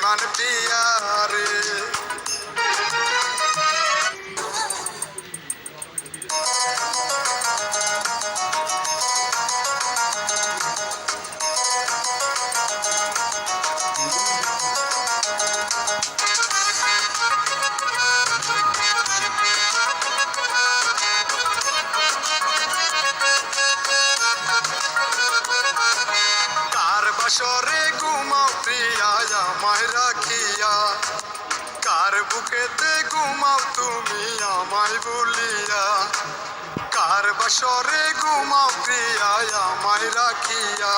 বেঈমান প্রিয়া রে। বাসরে ঘুমাও প্রিয়া আমায় রাখিয়া, কার বুকেতে ঘুমাও তুমি আমায় ভুলিয়া। কার বাসরে ঘুমাও প্রিয়া আমায় রাখিয়া,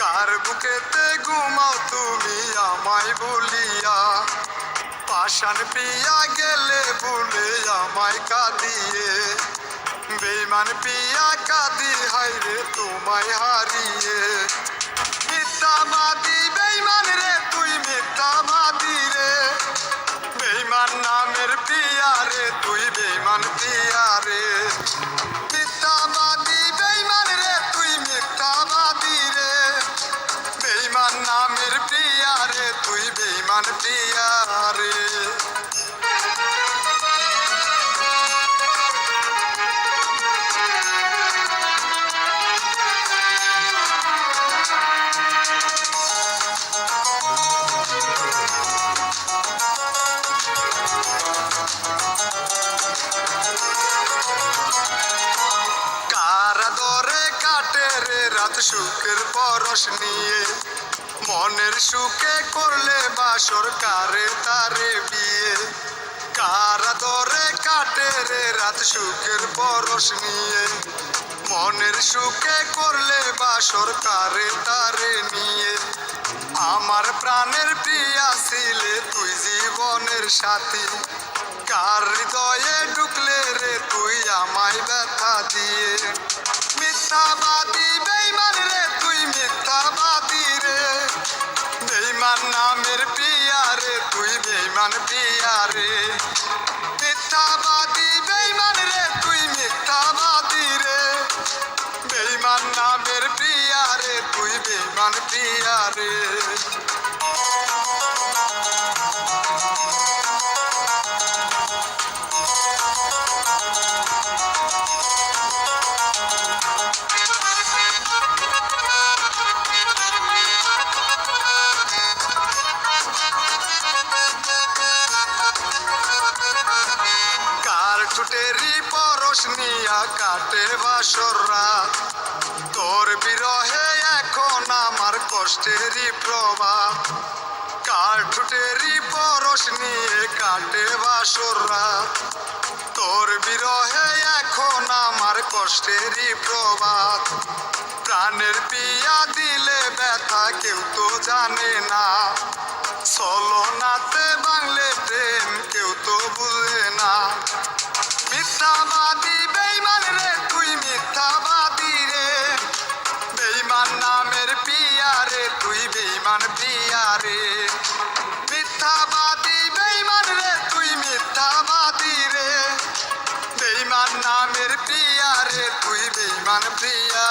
কার বুকেতে ঘুমাও তুমি আমায় ভুলিয়া। পাষাণ প্রিয়া গেলে ভুলে আমায় কাঁদিয়ে, বেঈমান প্রিয়া কাঁদি হায়রে তোমায় হারিয়ে। মিথ্যাবাদী বেঈমান রে তুই মিথ্যাবাদী রে, বেঈমান নামের প্রিয়া রে তুই বেঈমান প্রিয়া রে। মিথ্যাবাদী বেঈমান রে তুই মিথ্যাবাদী রে, বেঈমান নামের প্রিয়া রে তুই বেঈমান প্রিয়া রে। রাত সুখের পরশ নিয়ে, মনের সুখে করলে বাসর কারে তারে বিয়ে। কার আদরে কাটে রে রাত সুখের পরশ নিয়ে, মনের সুখে করলে বাসর কারে তারে নিয়ে। আমার প্রাণের প্রিয়া ছিলে তুই জীবনের সাথী, কার হৃদয়ে ঢুকলে রে তুই আমায় ব্যথা দিয়ে। মিথ্যাবাদী বেঈমান রে তুই মিথ্যাবাদী রে, বেঈমান নামের প্রিয়া রে তুই বেঈমান প্রিয়া রে। মিথ্যাবাদী বেঈমান রে তুই মিথ্যাবাদী রে, বেঈমান নামের প্রিয়া রে তুই বেঈমান প্রিয়া রে। ঠোঁটেরই পরশ নিয়া কাটে বাসর রাত, তোর বিরহে এখন আমার কষ্টেরই প্রভাব। কার ঠোঁটেরই পরশ নিয়ে কাটে বাসর রাত, তোর বিরহে এখন আমার কষ্টেরই প্রভাত। প্রাণের পিয়া দিলে ব্যথা কেউ তো জানে না, ছলনাতে বাংলে প্রেম কেউ তো বুঝে না। মিথ্যাবাদী বেঈমান রে তুই মিথ্যাবাদী রে, বেঈমান নামের প্রিয়া রে তুই বেঈমান প্রিয়া রে। মিথ্যাবাদী বেঈমান রে তুই মিথ্যাবাদী রে, বেঈমান নামের প্রিয়া রে তুই বেঈমান প্রিয়া